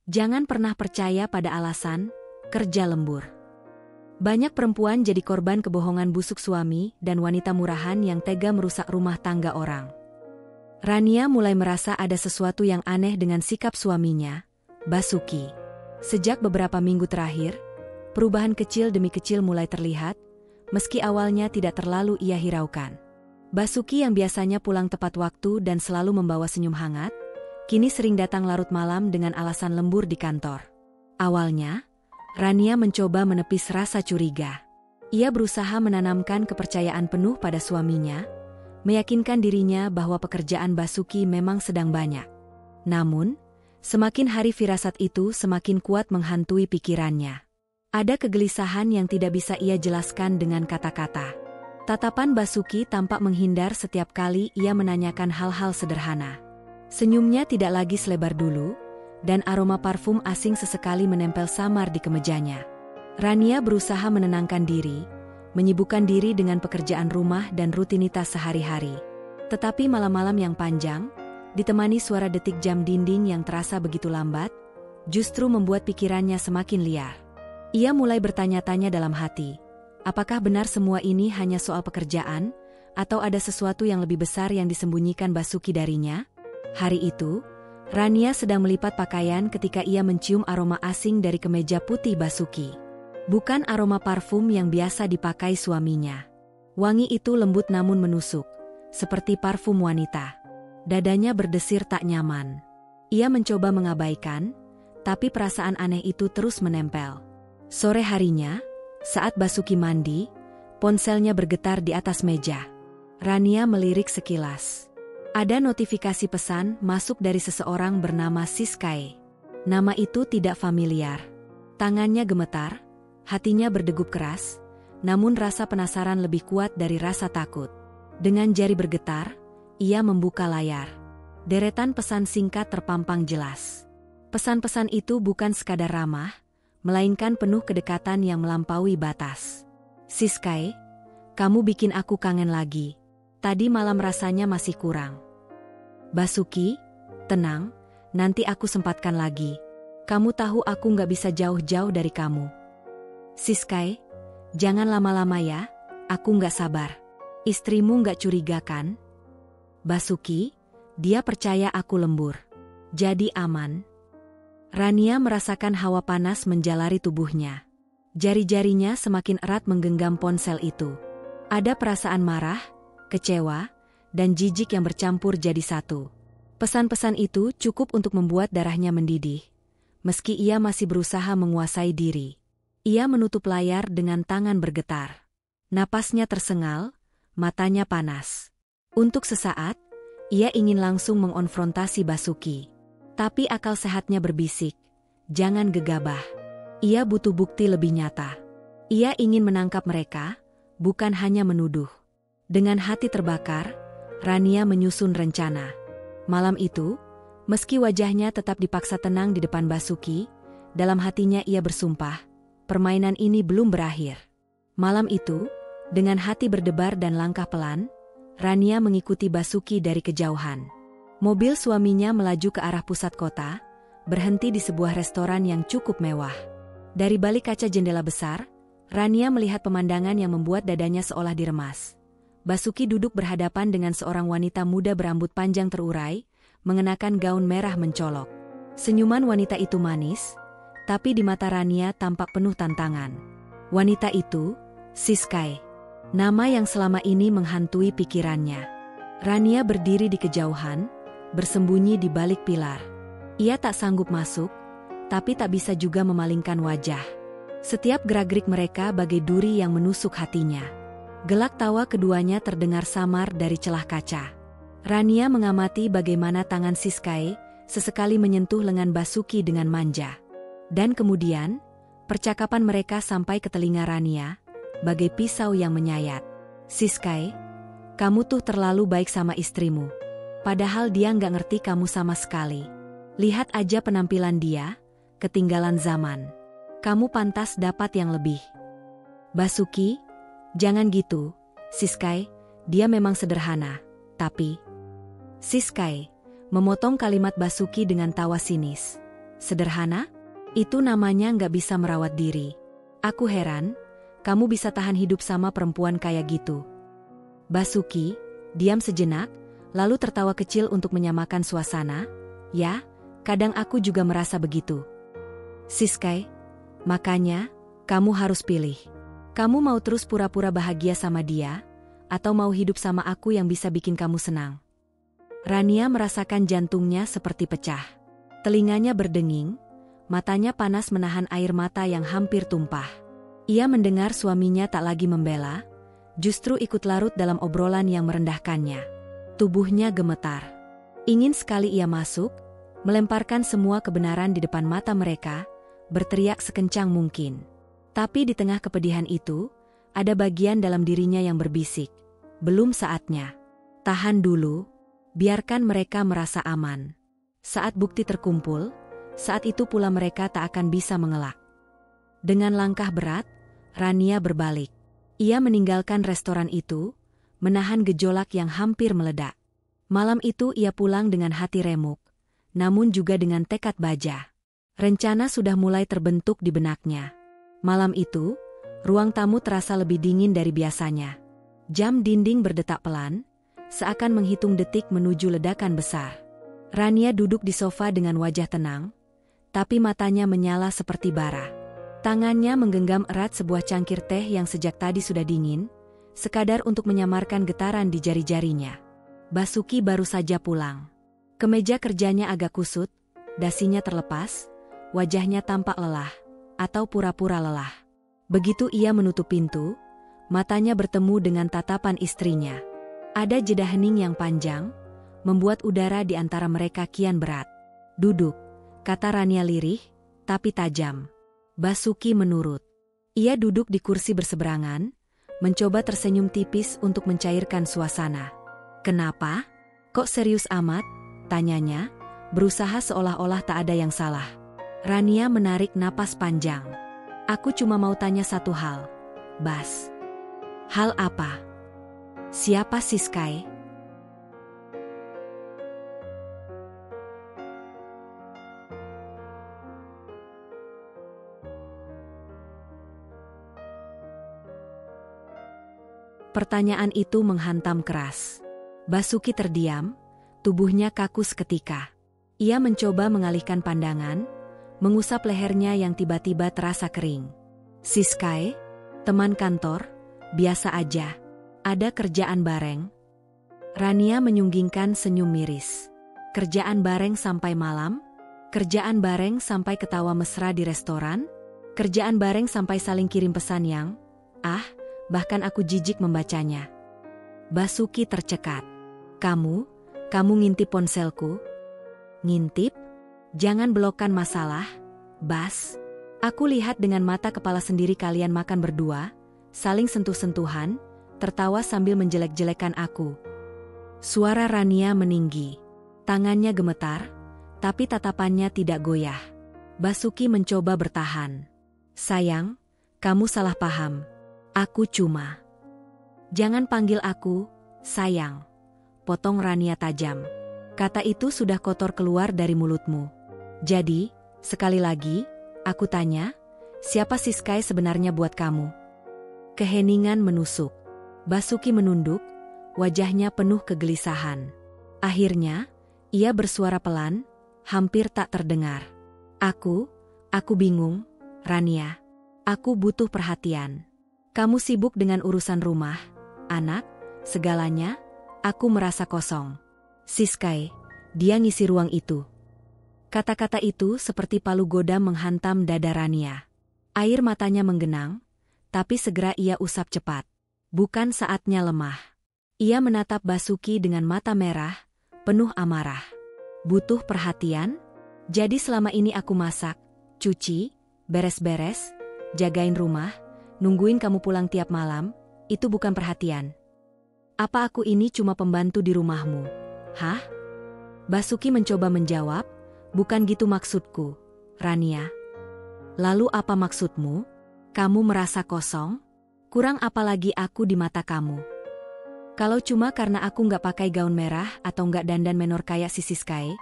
Jangan pernah percaya pada alasan kerja lembur. Banyak perempuan jadi korban kebohongan busuk suami dan wanita murahan yang tega merusak rumah tangga orang. Rania mulai merasa ada sesuatu yang aneh dengan sikap suaminya, Basuki. Sejak beberapa minggu terakhir, perubahan kecil demi kecil mulai terlihat, meski awalnya tidak terlalu ia hiraukan. Basuki yang biasanya pulang tepat waktu dan selalu membawa senyum hangat, kini sering datang larut malam dengan alasan lembur di kantor. Awalnya, Rania mencoba menepis rasa curiga. Ia berusaha menanamkan kepercayaan penuh pada suaminya, meyakinkan dirinya bahwa pekerjaan Basuki memang sedang banyak. Namun, semakin hari firasat itu semakin kuat menghantui pikirannya. Ada kegelisahan yang tidak bisa ia jelaskan dengan kata-kata. Tatapan Basuki tampak menghindar setiap kali ia menanyakan hal-hal sederhana. Senyumnya tidak lagi selebar dulu, dan aroma parfum asing sesekali menempel samar di kemejanya. Rania berusaha menenangkan diri, menyibukkan diri dengan pekerjaan rumah dan rutinitas sehari-hari. Tetapi malam-malam yang panjang, ditemani suara detik jam dinding yang terasa begitu lambat, justru membuat pikirannya semakin liar. Ia mulai bertanya-tanya dalam hati, apakah benar semua ini hanya soal pekerjaan, atau ada sesuatu yang lebih besar yang disembunyikan Basuki darinya? Hari itu, Rania sedang melipat pakaian ketika ia mencium aroma asing dari kemeja putih Basuki. Bukan aroma parfum yang biasa dipakai suaminya. Wangi itu lembut namun menusuk, seperti parfum wanita. Dadanya berdesir tak nyaman. Ia mencoba mengabaikan, tapi perasaan aneh itu terus menempel. Sore harinya, saat Basuki mandi, ponselnya bergetar di atas meja. Rania melirik sekilas. Ada notifikasi pesan masuk dari seseorang bernama Siskae. Nama itu tidak familiar. Tangannya gemetar, hatinya berdegup keras, namun rasa penasaran lebih kuat dari rasa takut. Dengan jari bergetar, ia membuka layar. Deretan pesan singkat terpampang jelas. Pesan-pesan itu bukan sekadar ramah, melainkan penuh kedekatan yang melampaui batas. Siskae, kamu bikin aku kangen lagi. Tadi malam rasanya masih kurang. Basuki, tenang, nanti aku sempatkan lagi. Kamu tahu aku nggak bisa jauh-jauh dari kamu. Siskae, jangan lama-lama ya, aku nggak sabar. Istrimu nggak curiga kan? Basuki, dia percaya aku lembur. Jadi aman. Rania merasakan hawa panas menjalari tubuhnya. Jari-jarinya semakin erat menggenggam ponsel itu. Ada perasaan marah, kecewa, dan jijik yang bercampur jadi satu. Pesan-pesan itu cukup untuk membuat darahnya mendidih. Meski ia masih berusaha menguasai diri. Ia menutup layar dengan tangan bergetar. Napasnya tersengal, matanya panas. Untuk sesaat, ia ingin langsung mengonfrontasi Basuki. Tapi akal sehatnya berbisik, jangan gegabah. Ia butuh bukti lebih nyata. Ia ingin menangkap mereka, bukan hanya menuduh. Dengan hati terbakar, Rania menyusun rencana. Malam itu, meski wajahnya tetap dipaksa tenang di depan Basuki, dalam hatinya ia bersumpah, permainan ini belum berakhir. Malam itu, dengan hati berdebar dan langkah pelan, Rania mengikuti Basuki dari kejauhan. Mobil suaminya melaju ke arah pusat kota, berhenti di sebuah restoran yang cukup mewah. Dari balik kaca jendela besar, Rania melihat pemandangan yang membuat dadanya seolah diremas. Basuki duduk berhadapan dengan seorang wanita muda berambut panjang terurai, mengenakan gaun merah mencolok. Senyuman wanita itu manis, tapi di mata Rania tampak penuh tantangan. Wanita itu, Siskae. Nama yang selama ini menghantui pikirannya. Rania berdiri di kejauhan, bersembunyi di balik pilar. Ia tak sanggup masuk, tapi tak bisa juga memalingkan wajah. Setiap gerak-gerik mereka bagai duri yang menusuk hatinya. Gelak tawa keduanya terdengar samar dari celah kaca. Rania mengamati bagaimana tangan Siskae sesekali menyentuh lengan Basuki dengan manja. Dan kemudian, percakapan mereka sampai ke telinga Rania, bagai pisau yang menyayat. Siskae, kamu tuh terlalu baik sama istrimu. Padahal dia nggak ngerti kamu sama sekali. Lihat aja penampilan dia, ketinggalan zaman. Kamu pantas dapat yang lebih. Basuki, jangan gitu, Siskae, dia memang sederhana, tapi... Siskae memotong kalimat Basuki dengan tawa sinis. Sederhana? Itu namanya nggak bisa merawat diri. Aku heran, kamu bisa tahan hidup sama perempuan kayak gitu. Basuki, diam sejenak, lalu tertawa kecil untuk menyamakan suasana. Ya, kadang aku juga merasa begitu. Siskai, makanya, kamu harus pilih. Kamu mau terus pura-pura bahagia sama dia, atau mau hidup sama aku yang bisa bikin kamu senang? Rania merasakan jantungnya seperti pecah. Telinganya berdenging, matanya panas menahan air mata yang hampir tumpah. Ia mendengar suaminya tak lagi membela, justru ikut larut dalam obrolan yang merendahkannya. Tubuhnya gemetar. Ingin sekali ia masuk, melemparkan semua kebenaran di depan mata mereka, berteriak sekencang mungkin. Tapi di tengah kepedihan itu, ada bagian dalam dirinya yang berbisik. Belum saatnya. Tahan dulu, biarkan mereka merasa aman. Saat bukti terkumpul, saat itu pula mereka tak akan bisa mengelak. Dengan langkah berat, Rania berbalik. Ia meninggalkan restoran itu, menahan gejolak yang hampir meledak. Malam itu ia pulang dengan hati remuk, namun juga dengan tekad baja. Rencana sudah mulai terbentuk di benaknya. Malam itu, ruang tamu terasa lebih dingin dari biasanya. Jam dinding berdetak pelan, seakan menghitung detik menuju ledakan besar. Rania duduk di sofa dengan wajah tenang, tapi matanya menyala seperti bara. Tangannya menggenggam erat sebuah cangkir teh yang sejak tadi sudah dingin, sekadar untuk menyamarkan getaran di jari-jarinya. Basuki baru saja pulang. Kemeja kerjanya agak kusut, dasinya terlepas, wajahnya tampak lelah, atau pura-pura lelah. Begitu ia menutup pintu, matanya bertemu dengan tatapan istrinya. Ada jeda hening yang panjang, membuat udara di antara mereka kian berat. "Duduk," kata Rania lirih, tapi tajam. Basuki menurut. Ia duduk di kursi berseberangan, mencoba tersenyum tipis untuk mencairkan suasana. "Kenapa? Kok serius amat?" tanyanya, berusaha seolah-olah tak ada yang salah. Rania menarik napas panjang. "Aku cuma mau tanya satu hal, Bas." "Hal apa?" "Siapa Siskai?" Pertanyaan itu menghantam keras. Basuki terdiam, tubuhnya kaku seketika. Ia mencoba mengalihkan pandangan, mengusap lehernya yang tiba-tiba terasa kering. "Siskai, teman kantor, biasa aja. Ada kerjaan bareng." Rania menyunggingkan senyum miris. "Kerjaan bareng sampai malam? Kerjaan bareng sampai ketawa mesra di restoran? Kerjaan bareng sampai saling kirim pesan yang, bahkan aku jijik membacanya." Basuki tercekat. Kamu ngintip ponselku?" "Ngintip? Jangan belokkan masalah, Bas. Aku lihat dengan mata kepala sendiri kalian makan berdua, saling sentuh-sentuhan, tertawa sambil menjelek-jelekan aku." Suara Rania meninggi. Tangannya gemetar, tapi tatapannya tidak goyah. Basuki mencoba bertahan. "Sayang, kamu salah paham. Aku cuma..." "Jangan panggil aku, sayang," potong Rania tajam. "Kata itu sudah kotor keluar dari mulutmu. Jadi, sekali lagi, aku tanya, siapa Siskai sebenarnya buat kamu?" Keheningan menusuk. Basuki menunduk, wajahnya penuh kegelisahan. Akhirnya, ia bersuara pelan, hampir tak terdengar. Aku bingung, Rania. Aku butuh perhatian. Kamu sibuk dengan urusan rumah, anak, segalanya, aku merasa kosong. Siskai, dia ngisi ruang itu." Kata-kata itu seperti palu godam menghantam dada Rania. Air matanya menggenang, tapi segera ia usap cepat. Bukan saatnya lemah. Ia menatap Basuki dengan mata merah, penuh amarah. "Butuh perhatian? Jadi selama ini aku masak, cuci, beres-beres, jagain rumah, nungguin kamu pulang tiap malam, itu bukan perhatian? Apa aku ini cuma pembantu di rumahmu? Hah?" Basuki mencoba menjawab, "Bukan gitu maksudku, Rania." "Lalu apa maksudmu? Kamu merasa kosong? Kurang apa lagi aku di mata kamu? Kalau cuma karena aku nggak pakai gaun merah atau nggak dandan menor kayak si Siskai,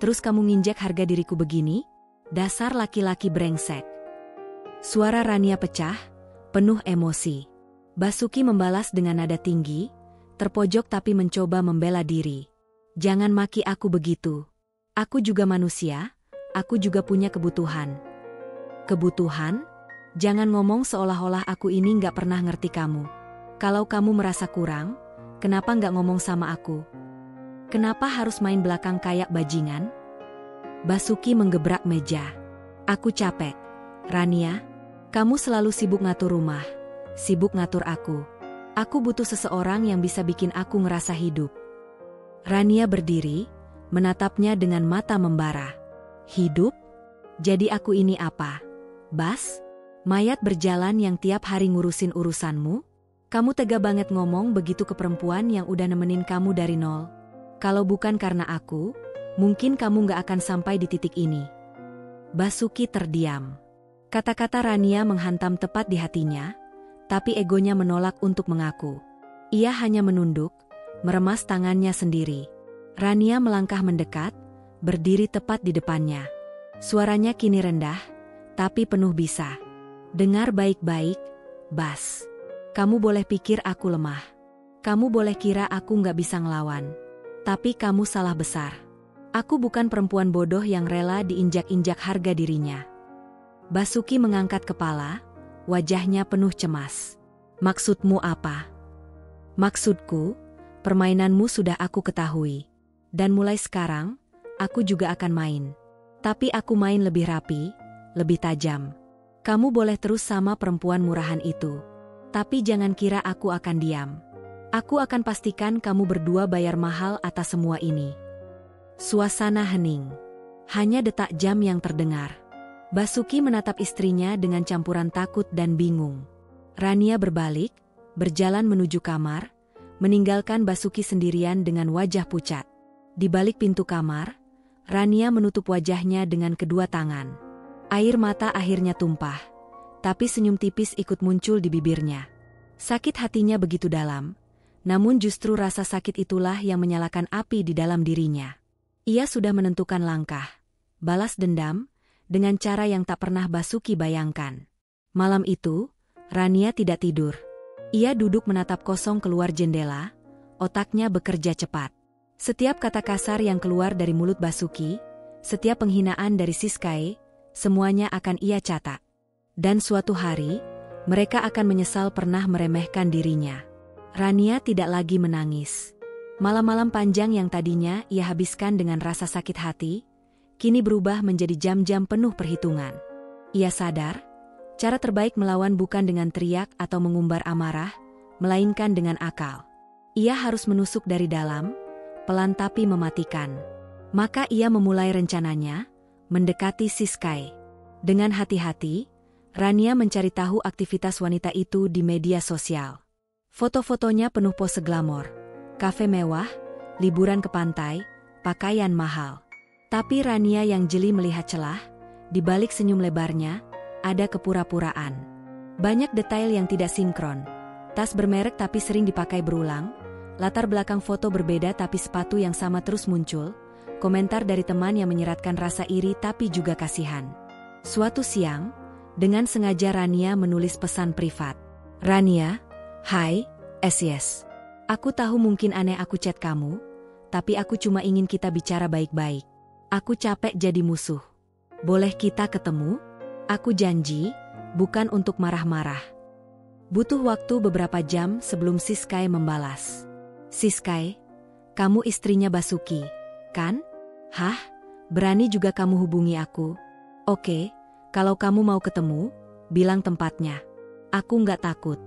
terus kamu nginjek harga diriku begini? Dasar laki-laki brengsek. Suara Rania pecah, penuh emosi. Basuki membalas dengan nada tinggi, terpojok tapi mencoba membela diri. Jangan maki aku begitu. Aku juga manusia, aku juga punya kebutuhan. Kebutuhan? Jangan ngomong seolah-olah aku ini nggak pernah ngerti kamu. Kalau kamu merasa kurang, kenapa nggak ngomong sama aku? Kenapa harus main belakang kayak bajingan? Basuki menggebrak meja. Aku capek. Rania, kamu selalu sibuk ngatur rumah, sibuk ngatur aku. Aku butuh seseorang yang bisa bikin aku ngerasa hidup. Rania berdiri, menatapnya dengan mata membara. Hidup? Jadi aku ini apa? Bas? Mayat berjalan yang tiap hari ngurusin urusanmu? Kamu tega banget ngomong begitu ke perempuan yang udah nemenin kamu dari nol. Kalau bukan karena aku, mungkin kamu gak akan sampai di titik ini. Basuki terdiam. Kata-kata Rania menghantam tepat di hatinya, tapi egonya menolak untuk mengaku. Ia hanya menunduk, meremas tangannya sendiri. Rania melangkah mendekat, berdiri tepat di depannya. Suaranya kini rendah, tapi penuh bisa. Dengar baik-baik, Bas. Kamu boleh pikir aku lemah. Kamu boleh kira aku gak bisa ngelawan. Tapi kamu salah besar. Aku bukan perempuan bodoh yang rela diinjak-injak harga dirinya. Basuki mengangkat kepala, wajahnya penuh cemas. Maksudmu apa? Maksudku, permainanmu sudah aku ketahui. Dan mulai sekarang, aku juga akan main. Tapi aku main lebih rapi, lebih tajam. Kamu boleh terus sama perempuan murahan itu. Tapi jangan kira aku akan diam. Aku akan pastikan kamu berdua bayar mahal atas semua ini. Suasana hening. Hanya detak jam yang terdengar. Basuki menatap istrinya dengan campuran takut dan bingung. Rania berbalik, berjalan menuju kamar, meninggalkan Basuki sendirian dengan wajah pucat. Di balik pintu kamar, Rania menutup wajahnya dengan kedua tangan. Air mata akhirnya tumpah, tapi senyum tipis ikut muncul di bibirnya. Sakit hatinya begitu dalam, namun justru rasa sakit itulah yang menyalakan api di dalam dirinya. Ia sudah menentukan langkah, balas dendam, dengan cara yang tak pernah Basuki bayangkan. Malam itu, Rania tidak tidur. Ia duduk menatap kosong keluar jendela, otaknya bekerja cepat. Setiap kata kasar yang keluar dari mulut Basuki, setiap penghinaan dari Siskae, semuanya akan ia catat. Dan suatu hari, mereka akan menyesal pernah meremehkan dirinya. Rania tidak lagi menangis. Malam-malam panjang yang tadinya ia habiskan dengan rasa sakit hati, kini berubah menjadi jam-jam penuh perhitungan. Ia sadar, cara terbaik melawan bukan dengan teriak atau mengumbar amarah, melainkan dengan akal. Ia harus menusuk dari dalam, pelan tapi mematikan. Maka ia memulai rencananya, mendekati Siskae. Dengan hati-hati, Rania mencari tahu aktivitas wanita itu di media sosial. Foto-fotonya penuh pose glamor, kafe mewah, liburan ke pantai, pakaian mahal. Tapi Rania yang jeli melihat celah, di balik senyum lebarnya, ada kepura-puraan. Banyak detail yang tidak sinkron. Tas bermerek tapi sering dipakai berulang, latar belakang foto berbeda tapi sepatu yang sama terus muncul, komentar dari teman yang menyeratkan rasa iri tapi juga kasihan. Suatu siang, dengan sengaja Rania menulis pesan privat. Rania, hai, yes. Aku tahu mungkin aneh aku chat kamu, tapi aku cuma ingin kita bicara baik-baik. Aku capek jadi musuh. Boleh kita ketemu? Aku janji, bukan untuk marah-marah. Butuh waktu beberapa jam sebelum Siskae membalas. Siskae, kamu istrinya Basuki, kan? Hah? Berani juga kamu hubungi aku? Oke, kalau kamu mau ketemu, bilang tempatnya. Aku nggak takut.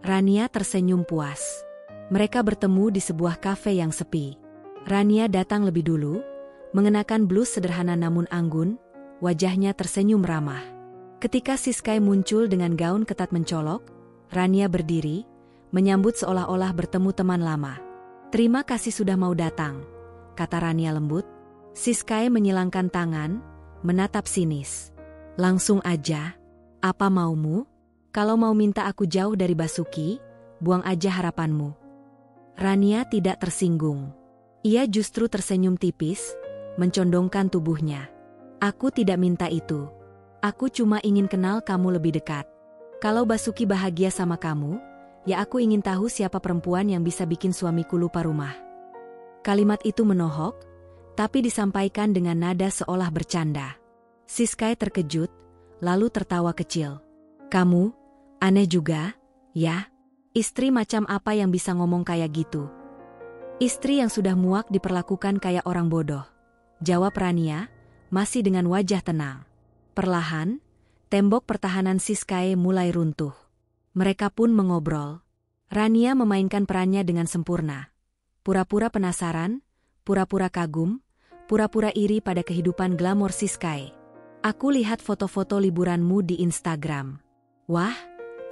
Rania tersenyum puas. Mereka bertemu di sebuah kafe yang sepi. Rania datang lebih dulu, mengenakan blus sederhana namun anggun, wajahnya tersenyum ramah. Ketika Siskae muncul dengan gaun ketat mencolok, Rania berdiri, menyambut seolah-olah bertemu teman lama. Terima kasih sudah mau datang, kata Rania lembut. Siskae menyilangkan tangan, menatap sinis. Langsung aja, apa maumu? Kalau mau minta aku jauh dari Basuki, buang aja harapanmu. Rania tidak tersinggung. Ia justru tersenyum tipis, mencondongkan tubuhnya. Aku tidak minta itu. Aku cuma ingin kenal kamu lebih dekat. Kalau Basuki bahagia sama kamu, ya aku ingin tahu siapa perempuan yang bisa bikin suamiku lupa rumah. Kalimat itu menohok, tapi disampaikan dengan nada seolah bercanda. Siskay terkejut, lalu tertawa kecil. Kamu, aneh juga, ya? Istri macam apa yang bisa ngomong kayak gitu? Istri yang sudah muak diperlakukan kayak orang bodoh. Jawab Rania, masih dengan wajah tenang. Perlahan, tembok pertahanan Siskay mulai runtuh. Mereka pun mengobrol. Rania memainkan perannya dengan sempurna. Pura-pura penasaran, pura-pura kagum, pura-pura iri pada kehidupan glamor Siskay. Aku lihat foto-foto liburanmu di Instagram. Wah,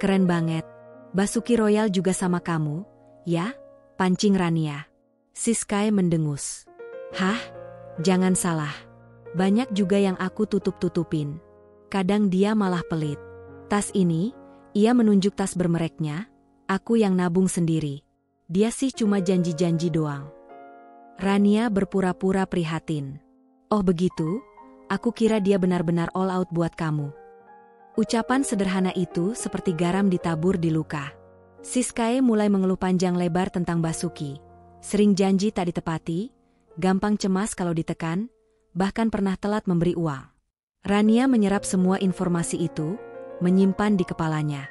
keren banget. Basuki Royal juga sama kamu, ya? Pancing Rania. Siskay mendengus. Hah? Jangan salah. Banyak juga yang aku tutup-tutupin. Kadang dia malah pelit. Tas ini, ia menunjuk tas bermereknya, aku yang nabung sendiri. Dia sih cuma janji-janji doang. Rania berpura-pura prihatin. Oh begitu? Aku kira dia benar-benar all out buat kamu. Ucapan sederhana itu seperti garam ditabur di luka. Siskay mulai mengeluh panjang lebar tentang Basuki. Sering janji tak ditepati, gampang cemas kalau ditekan, bahkan pernah telat memberi uang. Rania menyerap semua informasi itu, menyimpan di kepalanya.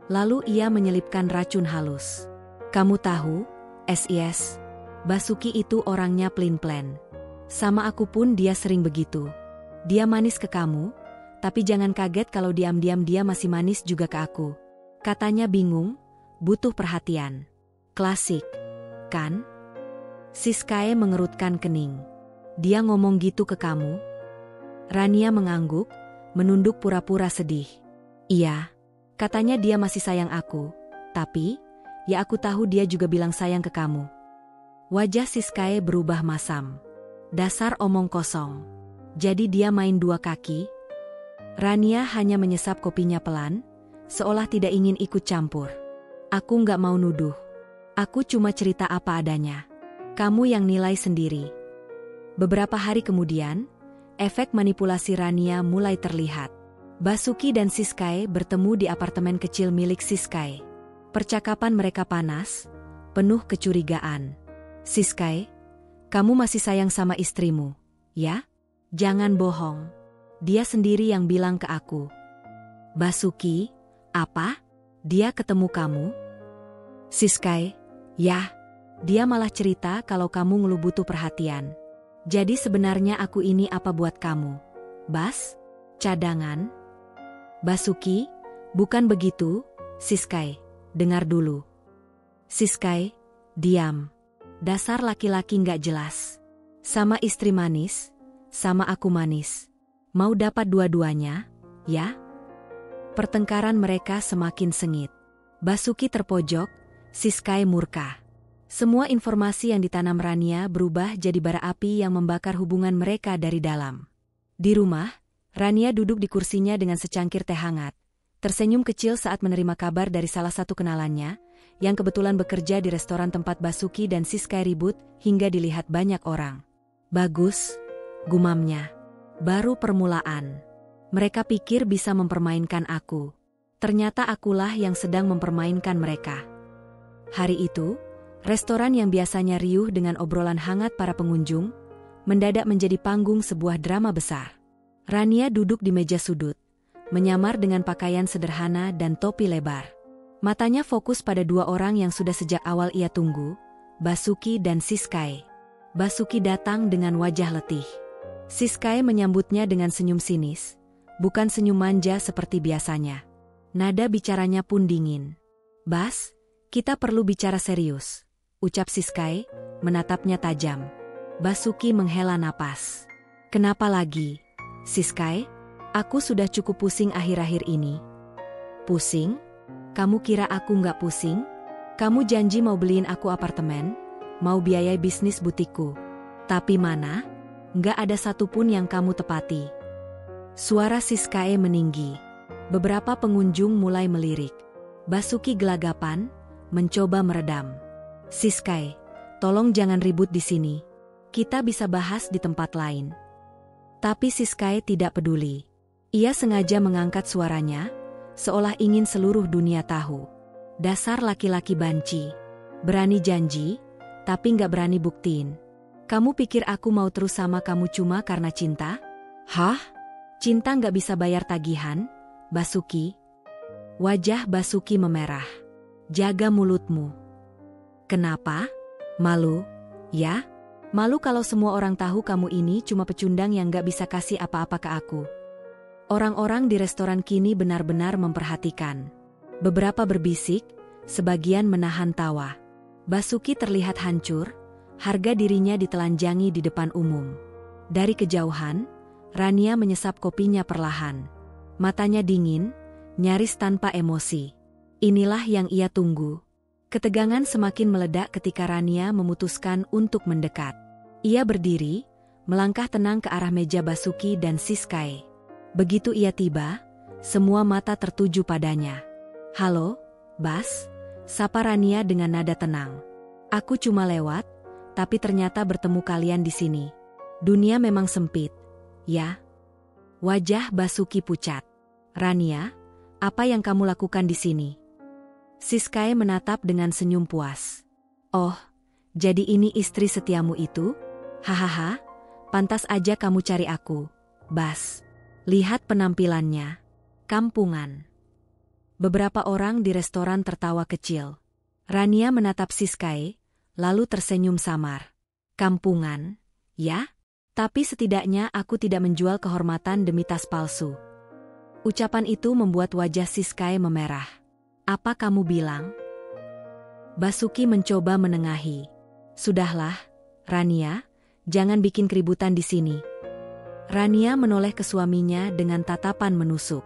Lalu ia menyelipkan racun halus. Kamu tahu, SIS, Basuki itu orangnya pelin-pelan. Sama aku pun dia sering begitu. Dia manis ke kamu, tapi jangan kaget kalau diam-diam dia masih manis juga ke aku. Katanya bingung, butuh perhatian. Klasik, kan? Siskay mengerutkan kening. Dia ngomong gitu ke kamu? Rania mengangguk, menunduk pura-pura sedih. Iya, katanya dia masih sayang aku, tapi, ya aku tahu dia juga bilang sayang ke kamu. Wajah Siskay berubah masam. Dasar omong kosong. Jadi dia main dua kaki? Rania hanya menyesap kopinya pelan, seolah tidak ingin ikut campur. Aku nggak mau nuduh. Aku cuma cerita apa adanya. Kamu yang nilai sendiri. Beberapa hari kemudian, efek manipulasi Rania mulai terlihat. Basuki dan Siskay bertemu di apartemen kecil milik Siskay. Percakapan mereka panas, penuh kecurigaan. Siskay, kamu masih sayang sama istrimu, ya? Jangan bohong. Dia sendiri yang bilang ke aku. Basuki, apa? Dia ketemu kamu? Siskay, ya. Dia malah cerita kalau kamu ngeluh butuh perhatian. Jadi sebenarnya aku ini apa buat kamu? Bas? Cadangan? Basuki, bukan begitu, Siskay. Dengar dulu. Siskay, diam. Dasar laki-laki nggak jelas. Sama istri manis, sama aku manis. Mau dapat dua-duanya, ya? Pertengkaran mereka semakin sengit. Basuki terpojok, Siskay murka. Semua informasi yang ditanam Rania berubah jadi bara api yang membakar hubungan mereka dari dalam. Di rumah, Rania duduk di kursinya dengan secangkir teh hangat. Tersenyum kecil saat menerima kabar dari salah satu kenalannya, yang kebetulan bekerja di restoran tempat Basuki dan Siskay ribut hingga dilihat banyak orang. Bagus, gumamnya. Baru permulaan. Mereka pikir bisa mempermainkan aku. Ternyata akulah yang sedang mempermainkan mereka. Hari itu, restoran yang biasanya riuh dengan obrolan hangat para pengunjung, mendadak menjadi panggung sebuah drama besar. Rania duduk di meja sudut, menyamar dengan pakaian sederhana dan topi lebar. Matanya fokus pada dua orang yang sudah sejak awal ia tunggu, Basuki dan Siskay. Basuki datang dengan wajah letih. Siskay menyambutnya dengan senyum sinis, bukan senyum manja seperti biasanya. Nada bicaranya pun dingin. Bas, kita perlu bicara serius, ucap Siskay, menatapnya tajam. Basuki menghela napas. Kenapa lagi? Siskay, aku sudah cukup pusing akhir-akhir ini. Pusing? Kamu kira aku nggak pusing? Kamu janji mau beliin aku apartemen, mau biayai bisnis butikku. Tapi mana? Nggak ada satupun yang kamu tepati. Suara Siskae meninggi. Beberapa pengunjung mulai melirik. Basuki gelagapan, mencoba meredam. Siskae, tolong jangan ribut di sini. Kita bisa bahas di tempat lain. Tapi Siskae tidak peduli. Ia sengaja mengangkat suaranya, seolah ingin seluruh dunia tahu. Dasar laki-laki banci. Berani janji, tapi nggak berani buktiin. Kamu pikir aku mau terus sama kamu cuma karena cinta? Hah? Cinta nggak bisa bayar tagihan, Basuki? Wajah Basuki memerah. Jaga mulutmu. Kenapa? Malu? Ya? Malu kalau semua orang tahu kamu ini cuma pecundang yang nggak bisa kasih apa-apa ke aku. Orang-orang di restoran kini benar-benar memperhatikan. Beberapa berbisik, sebagian menahan tawa. Basuki terlihat hancur, harga dirinya ditelanjangi di depan umum. Dari kejauhan, Rania menyesap kopinya perlahan. Matanya dingin, nyaris tanpa emosi. Inilah yang ia tunggu. Ketegangan semakin meledak ketika Rania memutuskan untuk mendekat. Ia berdiri, melangkah tenang ke arah meja Basuki dan Siskae. Begitu ia tiba, semua mata tertuju padanya. "Halo, Bas," sapa Rania dengan nada tenang. "Aku cuma lewat, tapi ternyata bertemu kalian di sini. Dunia memang sempit, ya?" Wajah Basuki pucat. "Rania, apa yang kamu lakukan di sini?" Siskae menatap dengan senyum puas. "Oh, jadi ini istri setiamu itu? Hahaha, pantas aja kamu cari aku, Bas. Lihat penampilannya. Kampungan." Beberapa orang di restoran tertawa kecil. Rania menatap Siskae, lalu tersenyum samar. "Kampungan, ya? Tapi setidaknya aku tidak menjual kehormatan demi tas palsu." Ucapan itu membuat wajah Siskae memerah. "Apa kamu bilang?" Basuki mencoba menengahi. "Sudahlah, Rania, jangan bikin keributan di sini." Rania menoleh ke suaminya dengan tatapan menusuk.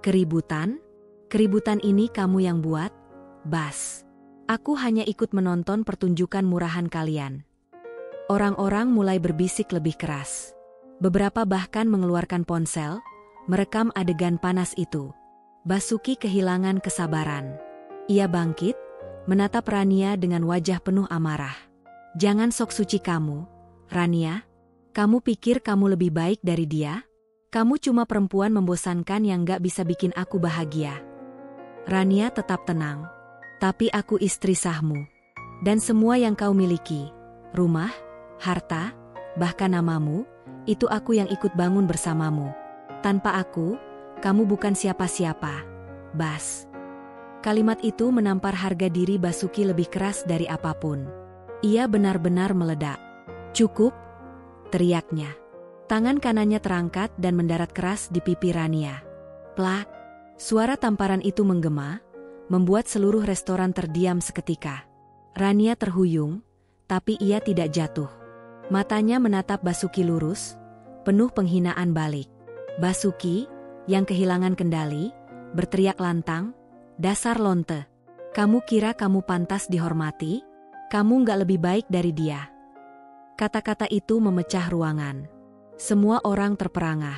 "Keributan? Keributan ini kamu yang buat, Bas. Aku hanya ikut menonton pertunjukan murahan kalian." Orang-orang mulai berbisik lebih keras. Beberapa bahkan mengeluarkan ponsel, merekam adegan panas itu. Basuki kehilangan kesabaran. Ia bangkit, menatap Rania dengan wajah penuh amarah. "Jangan sok suci kamu, Rania. Kamu pikir kamu lebih baik dari dia? Kamu cuma perempuan membosankan yang gak bisa bikin aku bahagia." Rania tetap tenang. "Tapi aku istri sahmu. Dan semua yang kau miliki, rumah, harta, bahkan namamu, itu aku yang ikut bangun bersamamu. Tanpa aku, kamu bukan siapa-siapa, Bas." Kalimat itu menampar harga diri Basuki lebih keras dari apapun. Ia benar-benar meledak. "Cukup!" teriaknya. Tangan kanannya terangkat dan mendarat keras di pipi Rania. Plak! Suara tamparan itu menggema, membuat seluruh restoran terdiam seketika. Rania terhuyung, tapi ia tidak jatuh. Matanya menatap Basuki lurus, penuh penghinaan balik. Basuki, yang kehilangan kendali, berteriak lantang, "Dasar lonte! Kamu kira kamu pantas dihormati? Kamu nggak lebih baik dari dia." Kata-kata itu memecah ruangan. Semua orang terperangah.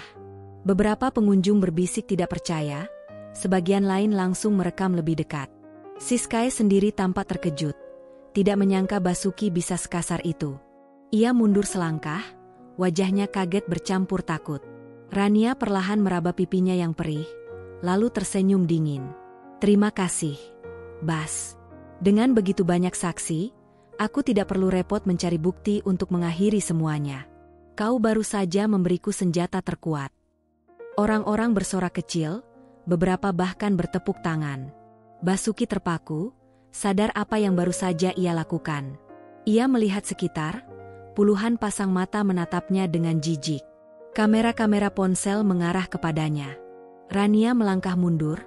Beberapa pengunjung berbisik tidak percaya, sebagian lain langsung merekam lebih dekat. Siskae sendiri tampak terkejut, tidak menyangka Basuki bisa sekasar itu. Ia mundur selangkah, wajahnya kaget bercampur takut. Rania perlahan meraba pipinya yang perih, lalu tersenyum dingin. "Terima kasih, Bas. Dengan begitu banyak saksi, aku tidak perlu repot mencari bukti untuk mengakhiri semuanya. Kau baru saja memberiku senjata terkuat." Orang-orang bersorak kecil, beberapa bahkan bertepuk tangan. Basuki terpaku, sadar apa yang baru saja ia lakukan. Ia melihat sekitar, puluhan pasang mata menatapnya dengan jijik. Kamera-kamera ponsel mengarah kepadanya. Rania melangkah mundur,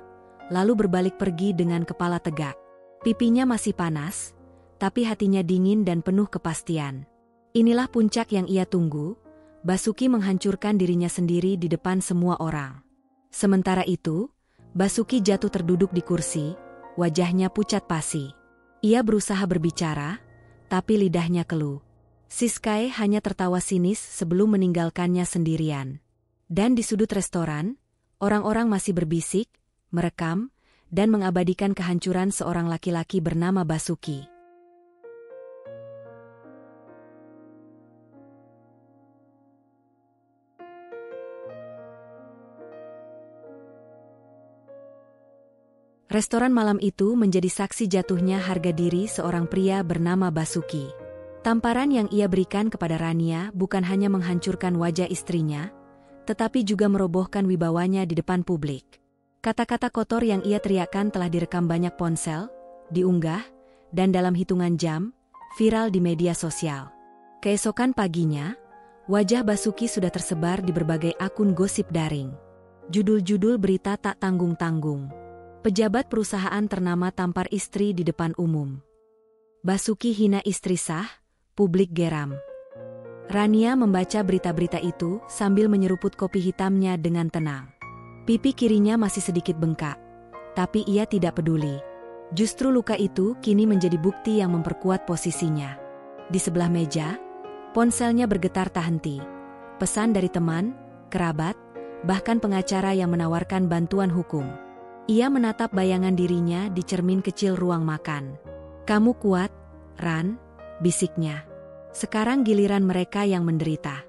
lalu berbalik pergi dengan kepala tegak. Pipinya masih panas, tapi hatinya dingin dan penuh kepastian. Inilah puncak yang ia tunggu, Basuki menghancurkan dirinya sendiri di depan semua orang. Sementara itu, Basuki jatuh terduduk di kursi, wajahnya pucat pasi. Ia berusaha berbicara, tapi lidahnya keluh. Siskae hanya tertawa sinis sebelum meninggalkannya sendirian. Dan di sudut restoran, orang-orang masih berbisik, merekam, dan mengabadikan kehancuran seorang laki-laki bernama Basuki. Restoran malam itu menjadi saksi jatuhnya harga diri seorang pria bernama Basuki. Tamparan yang ia berikan kepada Rania bukan hanya menghancurkan wajah istrinya, tetapi juga merobohkan wibawanya di depan publik. Kata-kata kotor yang ia teriakkan telah direkam banyak ponsel, diunggah, dan dalam hitungan jam, viral di media sosial. Keesokan paginya, wajah Basuki sudah tersebar di berbagai akun gosip daring. Judul-judul berita tak tanggung-tanggung. Pejabat perusahaan ternama tampar istri di depan umum. Basuki hina istri sah, publik geram. Rania membaca berita-berita itu sambil menyeruput kopi hitamnya dengan tenang. Pipi kirinya masih sedikit bengkak, tapi ia tidak peduli. Justru luka itu kini menjadi bukti yang memperkuat posisinya. Di sebelah meja, ponselnya bergetar tak henti. Pesan dari teman, kerabat, bahkan pengacara yang menawarkan bantuan hukum. Ia menatap bayangan dirinya di cermin kecil ruang makan. "Kamu kuat, Ran," bisiknya. Sekarang giliran mereka yang menderita.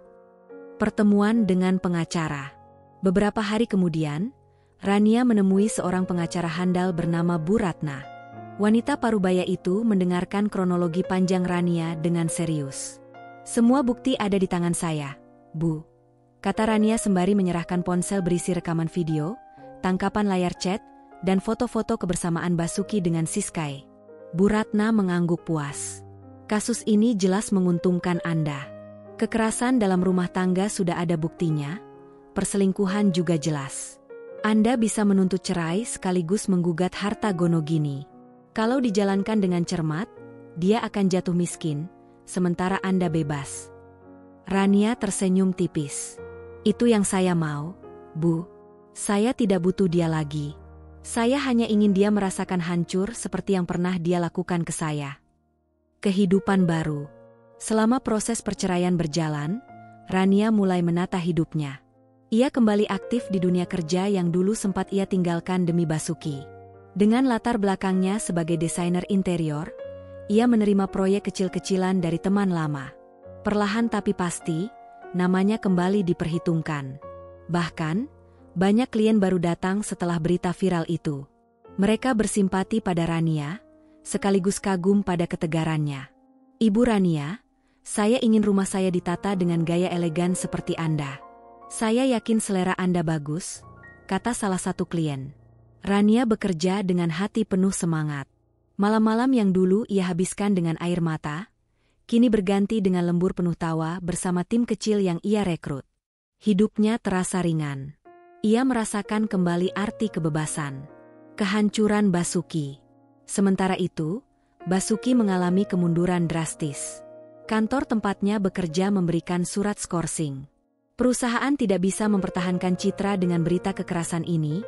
Pertemuan dengan pengacara. Beberapa hari kemudian, Rania menemui seorang pengacara handal bernama Bu Ratna. Wanita parubaya itu mendengarkan kronologi panjang Rania dengan serius. "Semua bukti ada di tangan saya, Bu," kata Rania sembari menyerahkan ponsel berisi rekaman video, tangkapan layar chat, dan foto-foto kebersamaan Basuki dengan Siskai. Bu Ratna mengangguk puas. "Kasus ini jelas menguntungkan Anda. Kekerasan dalam rumah tangga sudah ada buktinya, perselingkuhan juga jelas. Anda bisa menuntut cerai sekaligus menggugat harta Gonogini. Kalau dijalankan dengan cermat, dia akan jatuh miskin, sementara Anda bebas." Rania tersenyum tipis. "Itu yang saya mau, Bu. Saya tidak butuh dia lagi. Saya hanya ingin dia merasakan hancur seperti yang pernah dia lakukan ke saya." Kehidupan baru. Selama proses perceraian berjalan, Rania mulai menata hidupnya. Ia kembali aktif di dunia kerja yang dulu sempat ia tinggalkan demi Basuki. Dengan latar belakangnya sebagai desainer interior, ia menerima proyek kecil-kecilan dari teman lama. Perlahan tapi pasti, namanya kembali diperhitungkan. Bahkan, banyak klien baru datang setelah berita viral itu. Mereka bersimpati pada Rania, sekaligus kagum pada ketegarannya. "Ibu Rania, saya ingin rumah saya ditata dengan gaya elegan seperti Anda. Saya yakin selera Anda bagus," kata salah satu klien. Rania bekerja dengan hati penuh semangat. Malam-malam yang dulu ia habiskan dengan air mata, kini berganti dengan lembur penuh tawa bersama tim kecil yang ia rekrut. Hidupnya terasa ringan. Ia merasakan kembali arti kebebasan. Kehancuran Basuki. Sementara itu, Basuki mengalami kemunduran drastis. Kantor tempatnya bekerja memberikan surat skorsing. "Perusahaan tidak bisa mempertahankan citra dengan berita kekerasan ini,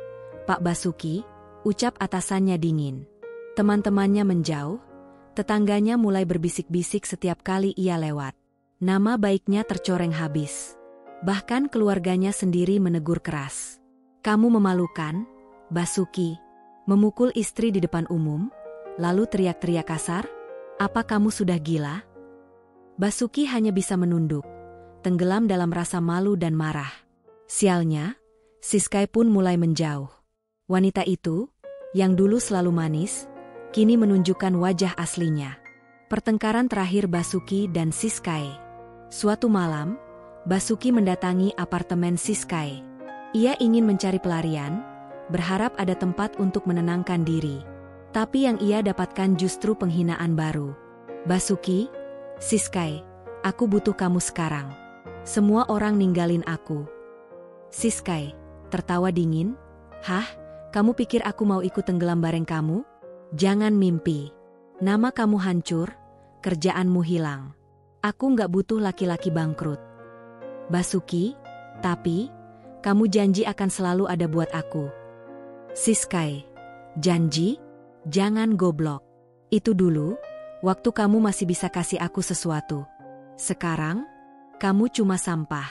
Pak Basuki," ucap atasannya dingin. Teman-temannya menjauh, tetangganya mulai berbisik-bisik setiap kali ia lewat. Nama baiknya tercoreng habis. Bahkan keluarganya sendiri menegur keras. "Kamu memalukan, Basuki. Memukul istri di depan umum, lalu teriak-teriak kasar? Apa kamu sudah gila?" Basuki hanya bisa menunduk, tenggelam dalam rasa malu dan marah. Sialnya, Siskai pun mulai menjauh. Wanita itu, yang dulu selalu manis, kini menunjukkan wajah aslinya. Pertengkaran terakhir Basuki dan Siskai. Suatu malam, Basuki mendatangi apartemen Siskai. Ia ingin mencari pelarian, berharap ada tempat untuk menenangkan diri. Tapi yang ia dapatkan justru penghinaan baru. "Basuki, Siskai, aku butuh kamu sekarang. Semua orang ninggalin aku." Siskai tertawa dingin. "Hah, kamu pikir aku mau ikut tenggelam bareng kamu? Jangan mimpi. Nama kamu hancur, kerjaanmu hilang. Aku nggak butuh laki-laki bangkrut." "Basuki, tapi, kamu janji akan selalu ada buat aku." Siskai, "Janji? Jangan goblok. Itu dulu, waktu kamu masih bisa kasih aku sesuatu. Sekarang, kamu cuma sampah."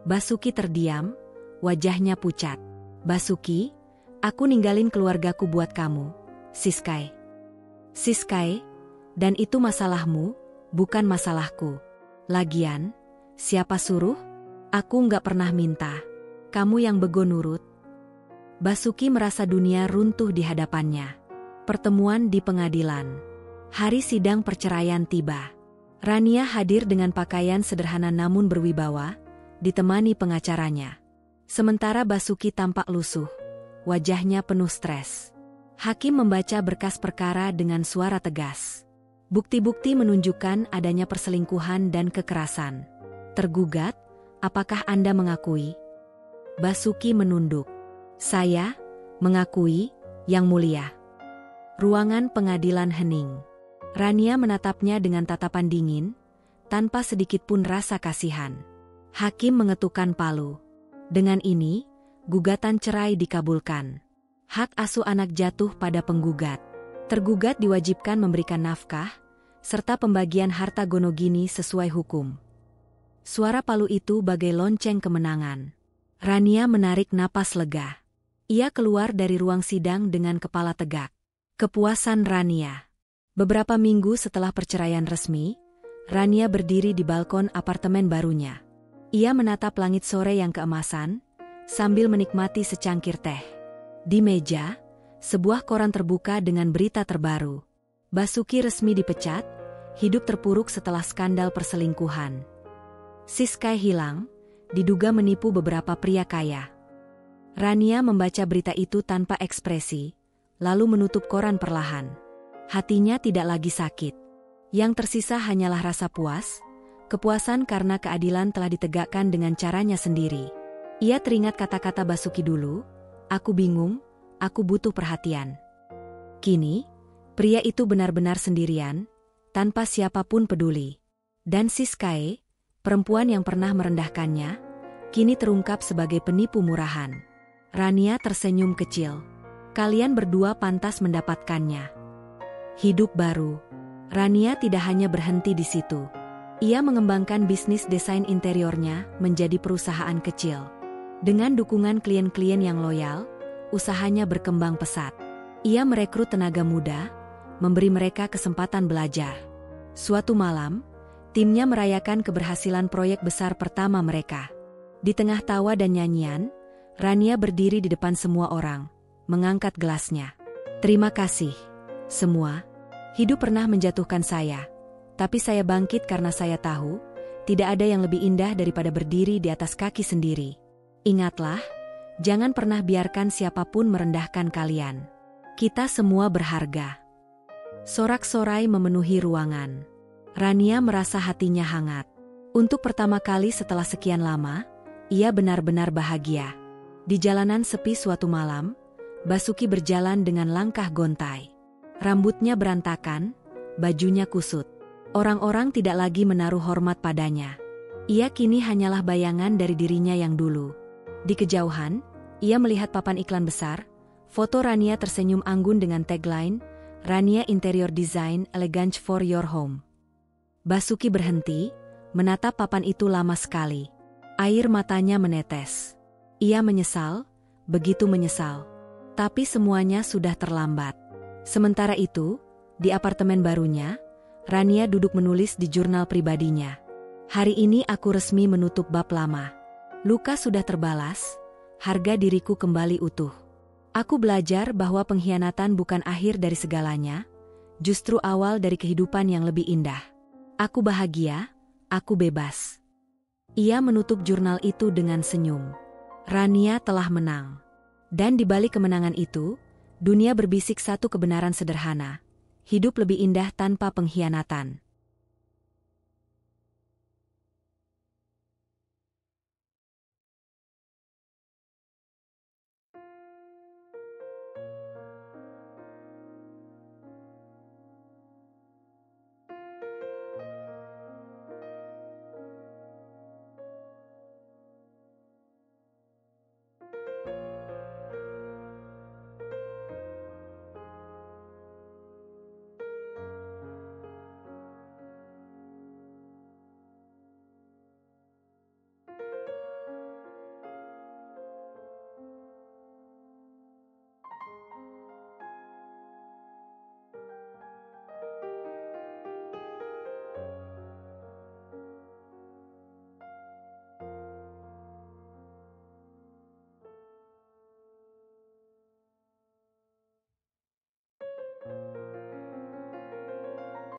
Basuki terdiam, wajahnya pucat. Basuki, aku ninggalin keluargaku buat kamu, Siskai. Siskai, dan itu masalahmu, bukan masalahku. Lagian, siapa suruh? Aku nggak pernah minta. Kamu yang bego nurut. Basuki merasa dunia runtuh di hadapannya. Pertemuan di pengadilan. Hari sidang perceraian tiba. Rania hadir dengan pakaian sederhana namun berwibawa, ditemani pengacaranya. Sementara Basuki tampak lusuh, wajahnya penuh stres. Hakim membaca berkas perkara dengan suara tegas. Bukti-bukti menunjukkan adanya perselingkuhan dan kekerasan. Tergugat, apakah Anda mengakui? Basuki menunduk. Saya mengakui, Yang Mulia. Ruangan pengadilan hening. Rania menatapnya dengan tatapan dingin, tanpa sedikit pun rasa kasihan. Hakim mengetukkan palu. Dengan ini, gugatan cerai dikabulkan. Hak asuh anak jatuh pada penggugat. Tergugat diwajibkan memberikan nafkah, serta pembagian harta gonogini sesuai hukum. Suara palu itu bagai lonceng kemenangan. Rania menarik napas lega. Ia keluar dari ruang sidang dengan kepala tegak. Kepuasan Rania. Beberapa minggu setelah perceraian resmi, Rania berdiri di balkon apartemen barunya. Ia menatap langit sore yang keemasan, sambil menikmati secangkir teh. Di meja, sebuah koran terbuka dengan berita terbaru. Basuki resmi dipecat, hidup terpuruk setelah skandal perselingkuhan. Siskai hilang, diduga menipu beberapa pria kaya. Rania membaca berita itu tanpa ekspresi, lalu menutup koran perlahan. Hatinya tidak lagi sakit. Yang tersisa hanyalah rasa puas, kepuasan karena keadilan telah ditegakkan dengan caranya sendiri. Ia teringat kata-kata Basuki dulu, aku bingung, aku butuh perhatian. Kini, pria itu benar-benar sendirian, tanpa siapapun peduli. Dan Siskai, perempuan yang pernah merendahkannya, kini terungkap sebagai penipu murahan. Rania tersenyum kecil. Kalian berdua pantas mendapatkannya. Hidup baru. Rania tidak hanya berhenti di situ. Ia mengembangkan bisnis desain interiornya menjadi perusahaan kecil. Dengan dukungan klien-klien yang loyal, usahanya berkembang pesat. Ia merekrut tenaga muda, memberi mereka kesempatan belajar. Suatu malam, timnya merayakan keberhasilan proyek besar pertama mereka. Di tengah tawa dan nyanyian, Rania berdiri di depan semua orang, mengangkat gelasnya. Terima kasih, semua. Hidup pernah menjatuhkan saya, tapi saya bangkit karena saya tahu, tidak ada yang lebih indah daripada berdiri di atas kaki sendiri. Ingatlah, jangan pernah biarkan siapapun merendahkan kalian. Kita semua berharga. Sorak-sorai memenuhi ruangan. Rania merasa hatinya hangat. Untuk pertama kali setelah sekian lama, ia benar-benar bahagia. Di jalanan sepi suatu malam, Basuki berjalan dengan langkah gontai. Rambutnya berantakan, bajunya kusut. Orang-orang tidak lagi menaruh hormat padanya. Ia kini hanyalah bayangan dari dirinya yang dulu. Di kejauhan, ia melihat papan iklan besar, foto Rania tersenyum anggun dengan tagline, Rania Interior Design Elegance for Your Home. Basuki berhenti, menatap papan itu lama sekali. Air matanya menetes. Ia menyesal, begitu menyesal. Tapi semuanya sudah terlambat. Sementara itu, di apartemen barunya, Rania duduk menulis di jurnal pribadinya. Hari ini aku resmi menutup bab lama. Luka sudah terbalas, harga diriku kembali utuh. Aku belajar bahwa pengkhianatan bukan akhir dari segalanya, justru awal dari kehidupan yang lebih indah. Aku bahagia, aku bebas. Ia menutup jurnal itu dengan senyum. Rania telah menang. Dan di balik kemenangan itu, dunia berbisik satu kebenaran sederhana. Hidup lebih indah tanpa pengkhianatan.